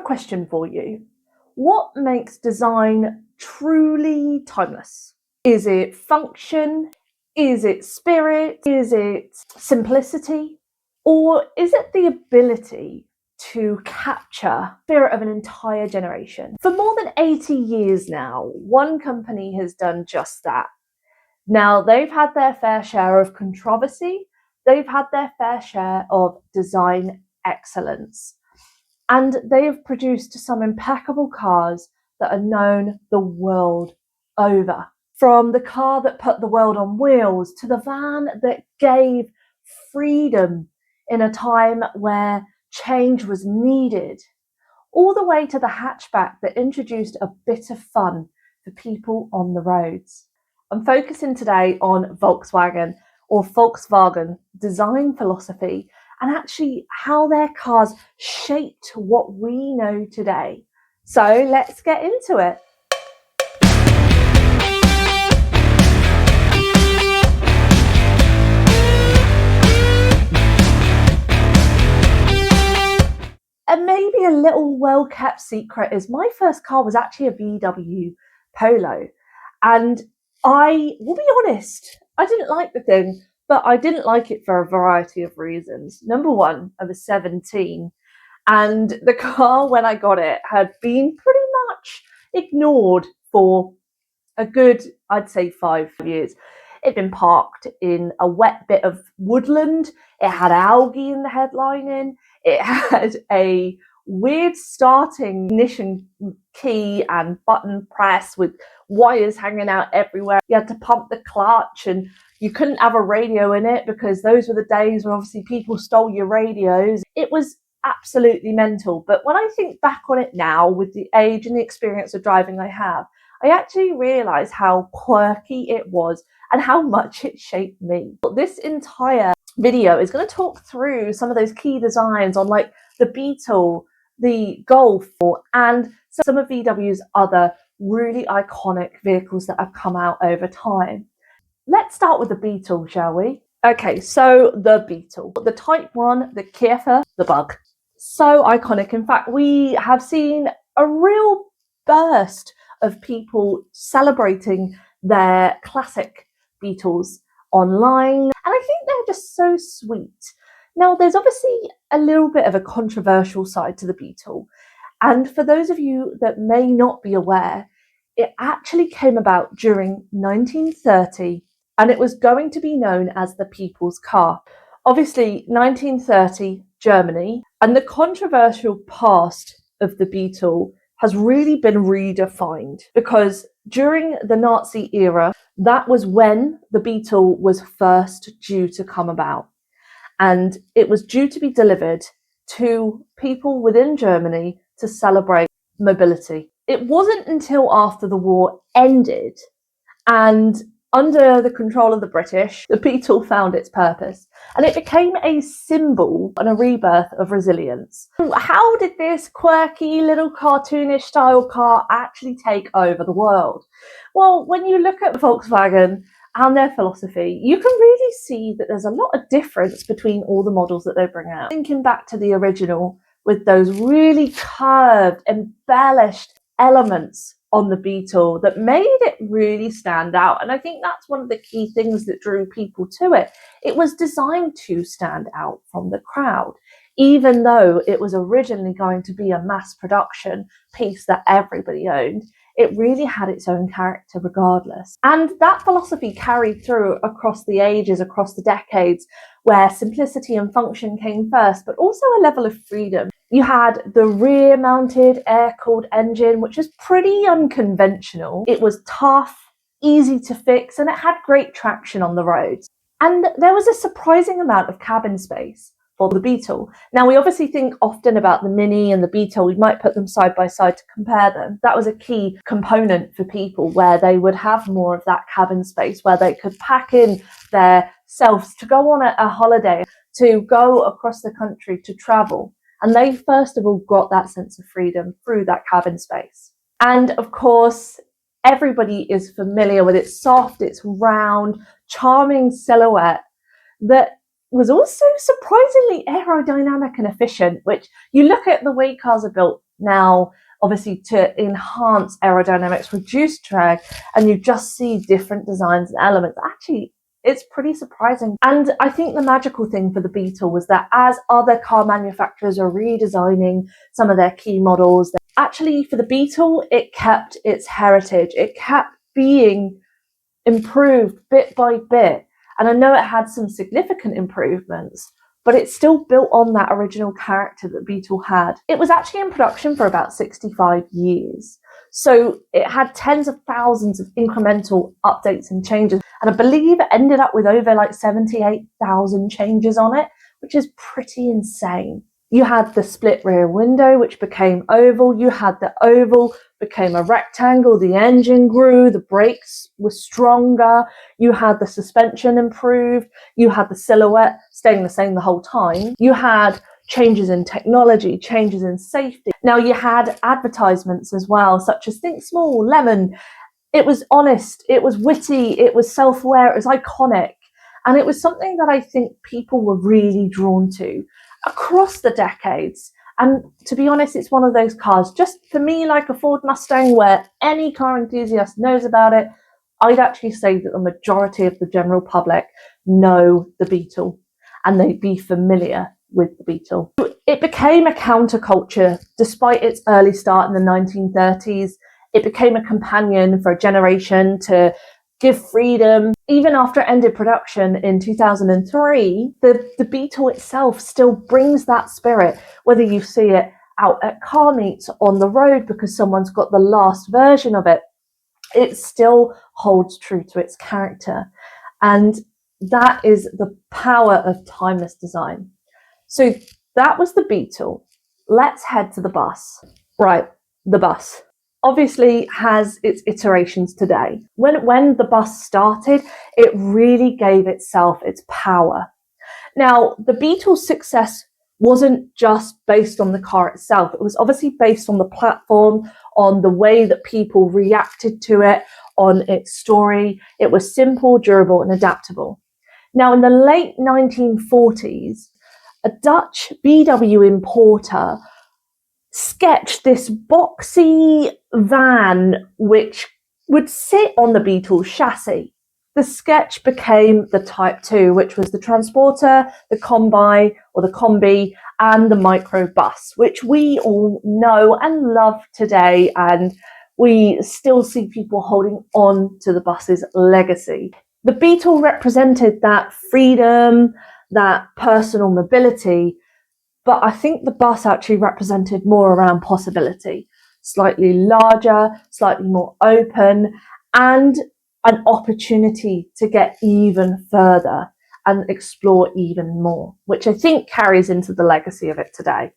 a question for you. What makes design truly timeless? Is it function? Is it spirit? Is it simplicity? Or is it the ability to capture the spirit of an entire generation? For more than 80 years now, one company has done just that. Now, they've had their fair share of controversy, they've had their fair share of design excellence, and they have produced some impeccable cars that are known the world over. From the car that put the world on wheels to the van that gave freedom in a time where change was needed, all the way to the hatchback that introduced a bit of fun for people on the roads. I'm focusing today on Volkswagen or Volkswagen design philosophy and actually how their cars shaped what we know today. So let's get into it. And maybe a little well-kept secret is my first car was actually a VW Polo. And I will be honest, I didn't like the thing, but I didn't like it for a variety of reasons. Number one, I was 17 and the car when I got it had been pretty much ignored for a good, I'd say 5 years. It'd been parked in a wet bit of woodland. It had algae in the headlining. It had a weird starting ignition key and button press with wires hanging out everywhere. You had to pump the clutch and you couldn't have a radio in it because those were the days when obviously people stole your radios. It was absolutely mental. But when I think back on it now with the age and the experience of driving I have, I actually realised how quirky it was and how much it shaped me. This entire video is going to talk through some of those key designs on like the Beetle, the Golf, and some of VW's other really iconic vehicles that have come out over time. Let's start with the Beetle, shall we? Okay, so the Beetle, the Type 1, the Käfer, the Bug. So iconic. In fact, we have seen a real burst of people celebrating their classic Beetles online, and I think they're just so sweet. Now, there's obviously a little bit of a controversial side to the Beetle, and for those of you that may not be aware, it actually came about during 1930 and it was going to be known as the People's Car. Obviously, 1930, Germany, and the controversial past of the Beetle has really been redefined because during the Nazi era, that was when the Beetle was first due to come about. And it was due to be delivered to people within Germany to celebrate mobility. It wasn't until after the war ended and under the control of the British, the Beetle found its purpose and it became a symbol and a rebirth of resilience. How did this quirky little cartoonish style car actually take over the world? Well, when you look at Volkswagen and their philosophy, you can really see that there's a lot of difference between all the models that they bring out. Thinking back to the original with those really curved, embellished elements on the Beetle that made it really stand out. And I think that's one of the key things that drew people to it. It was designed to stand out from the crowd, even though it was originally going to be a mass production piece that everybody owned. It really had its own character regardless. And that philosophy carried through across the ages, across the decades, where simplicity and function came first, but also a level of freedom. You had the rear-mounted air-cooled engine, which is pretty unconventional. It was tough, easy to fix, and it had great traction on the roads. And there was a surprising amount of cabin space for the Beetle. Now, we obviously think often about the Mini and the Beetle. We might put them side by side to compare them. That was a key component for people where they would have more of that cabin space where they could pack in their selves to go on a holiday, to go across the country, to travel. And they first of all got that sense of freedom through that cabin space. And of course, everybody is familiar with its soft, its round, charming silhouette that was also surprisingly aerodynamic and efficient, which you look at the way cars are built now, obviously to enhance aerodynamics, reduce drag, and you just see different designs and elements. Actually, it's pretty surprising. And I think the magical thing for the Beetle was that as other car manufacturers are redesigning some of their key models, actually for the Beetle, it kept its heritage. It kept being improved bit by bit. And I know it had some significant improvements, but it still built on that original character that Beetle had. It was actually in production for about 65 years. So it had tens of thousands of incremental updates and changes. And I believe it ended up with over like 78,000 changes on it, which is pretty insane. You had the split rear window, which became oval. You had the oval became a rectangle. The engine grew. The brakes were stronger. You had the suspension improved. You had the silhouette staying the same the whole time. You had changes in technology, changes in safety. Now you had advertisements as well, such as Think Small, Lemon. It was honest. It was witty. It was self-aware. It was iconic. And it was something that I think people were really drawn to across the decades. And to be honest, it's one of those cars, just for me, like a Ford Mustang, where any car enthusiast knows about it. I'd actually say that the majority of the general public know the Beetle and they'd be familiar with the Beetle. It became a counterculture despite its early start in the 1930s. It became a companion for a generation to give freedom. Even after it ended production in 2003, the Beetle itself still brings that spirit, whether you see it out at car meets, on the road because someone's got the last version of it. It still holds true to its character. And that is the power of timeless design. So that was the Beetle. Let's head to the bus. Right, the bus obviously has its iterations today. When the bus started, it really gave itself its power. Now, the Beetle's success wasn't just based on the car itself. It was obviously based on the platform, on the way that people reacted to it, on its story. It was simple, durable, and adaptable. Now, in the late 1940s, a Dutch VW importer sketched this boxy van which would sit on the Beetle's chassis. The sketch became the Type 2, which was the transporter, the combi or the combi, and the microbus, which we all know and love today, and we still see people holding on to the bus's legacy. The Beetle represented that freedom, that personal mobility, but I think the bus actually represented more around possibility. Slightly larger, slightly more open, and an opportunity to get even further and explore even more, which I think carries into the legacy of it today.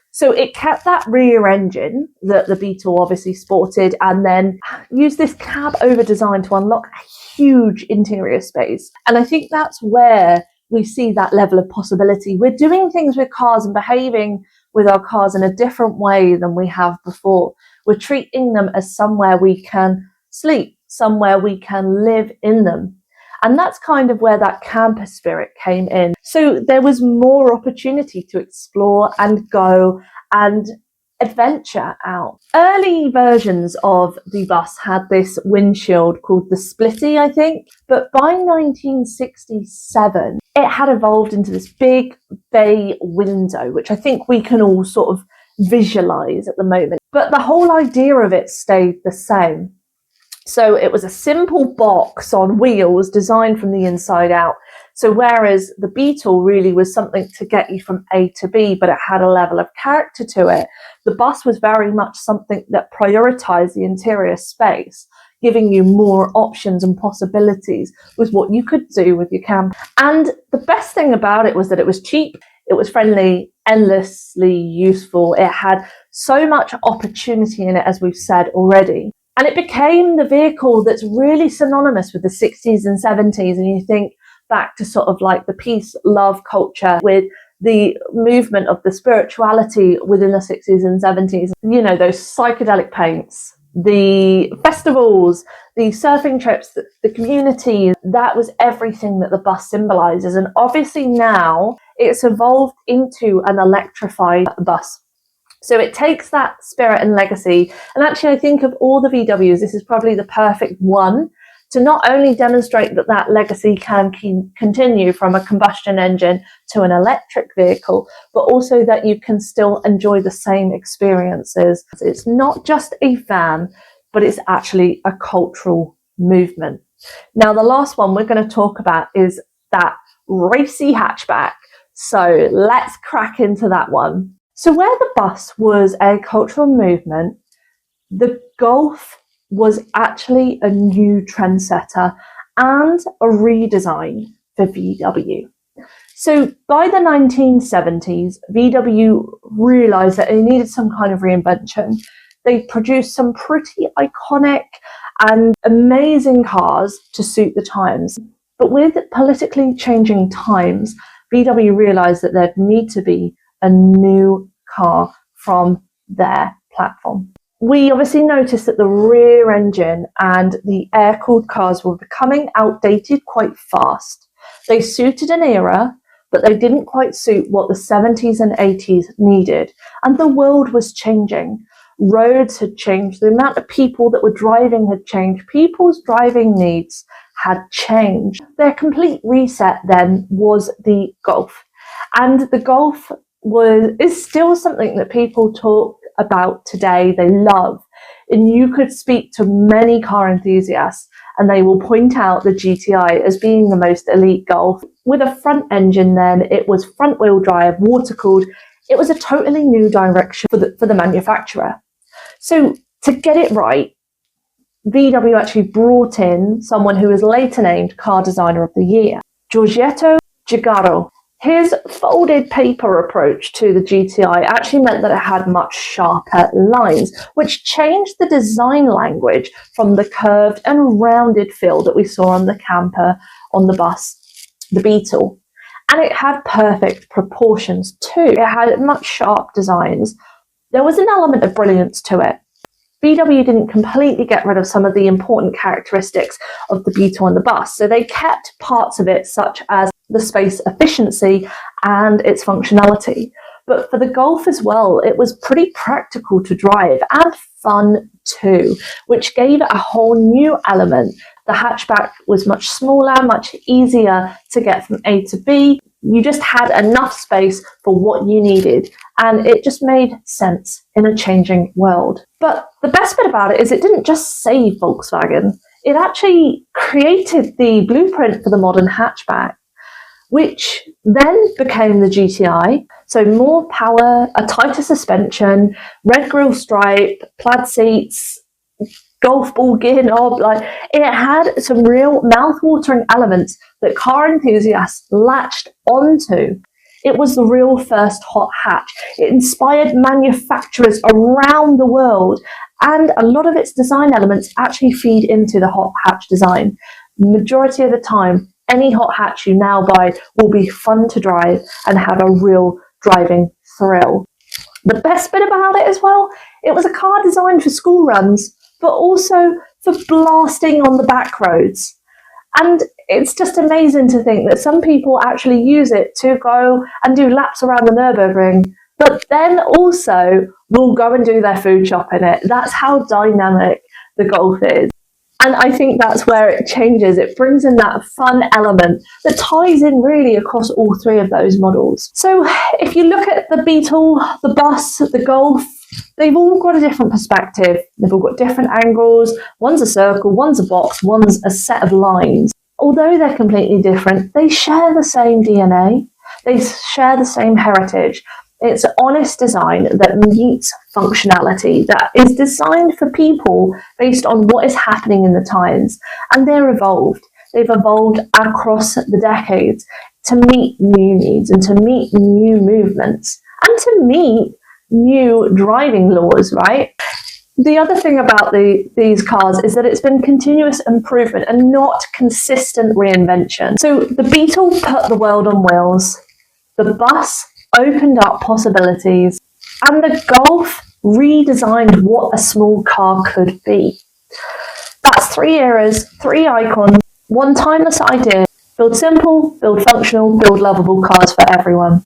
So it kept that rear engine that the Beetle obviously sported, and then used this cab over design to unlock a huge interior space. And I think that's where we see that level of possibility. We're doing things with cars and behaving with our cars in a different way than we have before. We're treating them as somewhere we can sleep, somewhere we can live in them. And that's kind of where that campus spirit came in. So there was more opportunity to explore and go and adventure out. Early versions of the bus had this windshield called the Splitty, I think. But by 1967, it had evolved into this big bay window, which I think we can all sort of visualize at the moment. But the whole idea of it stayed the same. So it was a simple box on wheels designed from the inside out. So whereas the Beetle really was something to get you from A to B, but it had a level of character to it, the bus was very much something that prioritized the interior space, giving you more options and possibilities with what you could do with your camper. And the best thing about it was that it was cheap, it was friendly, endlessly useful. It had so much opportunity in it, as we've said already. And it became the vehicle that's really synonymous with the 60s and 70s. And you think back to sort of like the peace, love culture with the movement of the spirituality within the 60s and 70s. You know, those psychedelic paints, the festivals, the surfing trips, the community. That was everything that the bus symbolizes. And obviously now it's evolved into an electrified bus. So it takes that spirit and legacy. And actually, I think of all the VWs, this is probably the perfect one to not only demonstrate that that legacy can continue from a combustion engine to an electric vehicle, but also that you can still enjoy the same experiences. It's not just a van, but it's actually a cultural movement. Now, the last one we're going to talk about is that racy hatchback. So let's crack into that one. So where the bus was a cultural movement, the Golf was actually a new trendsetter and a redesign for VW. So by the 1970s, VW realized that they needed some kind of reinvention. They produced some pretty iconic and amazing cars to suit the times. But with politically changing times, VW realized that there'd need to be a new car from their platform. We obviously noticed that the rear engine and the air-cooled cars were becoming outdated quite fast. They suited an era, but they didn't quite suit what the 70s and 80s needed. And the world was changing. Roads had changed. The amount of people that were driving had changed. People's driving needs had changed. Their complete reset then was the Golf. And the Golf is still something that people talk about today. They love. And you could speak to many car enthusiasts and they will point out the GTI as being the most elite Golf. With a front engine then, it was front wheel drive, water cooled. It was a totally new direction for the manufacturer. So to get it right, VW actually brought in someone who was later named Car Designer of the Year, Giorgetto Giugiaro. His folded paper approach to the GTI actually meant that it had much sharper lines, which changed the design language from the curved and rounded feel that we saw on the camper, on the bus, the Beetle. And it had perfect proportions too. It had much sharp designs. There was an element of brilliance to it. VW didn't completely get rid of some of the important characteristics of the Beetle and the bus, so they kept parts of it such as the space efficiency and its functionality. But for the Golf as well, it was pretty practical to drive and fun too, which gave it a whole new element. The hatchback was much smaller, much easier to get from A to B. You just had enough space for what you needed, and it just made sense in a changing world. But the best bit about it is it didn't just save Volkswagen. It actually created the blueprint for the modern hatchback, which then became the GTI. So more power, a tighter suspension, red grille stripe, plaid seats, golf ball gear knob. It had some real mouth-watering elements that car enthusiasts latched onto. It was the real first hot hatch. It inspired manufacturers around the world, and a lot of its design elements actually feed into the hot hatch design. Majority of the time, any hot hatch you now buy will be fun to drive and have a real driving thrill. The best bit about it as well, it was a car designed for school runs, but also for blasting on the back roads. And it's just amazing to think that some people actually use it to go and do laps around the Nürburgring, but then also will go and do their food shop in it. That's how dynamic the Golf is. And I think that's where it changes. It brings in that fun element that ties in really across all three of those models. So if you look at the Beetle, the bus, the Golf, they've all got a different perspective. They've all got different angles. One's a circle, one's a box, one's a set of lines. Although they're completely different, they share the same DNA. They share the same heritage. It's honest design that meets functionality, that is designed for people based on what is happening in the times. And they're evolved. They've evolved across the decades to meet new needs and to meet new movements and to meet new driving laws, right? The other thing about these cars is that it's been continuous improvement and not consistent reinvention. So the Beetle put the world on wheels, the bus opened up possibilities, and the Golf redesigned what a small car could be. That's 3 eras, 3 icons, one timeless idea. Build simple, build functional, build lovable cars for everyone.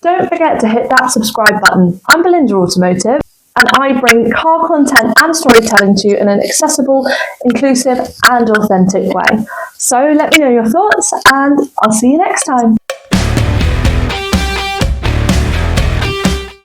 Don't forget to hit that subscribe button. I'm Belinda Automotive, and I bring car content and storytelling to you in an accessible, inclusive and authentic way. So let me know your thoughts, and I'll see you next time.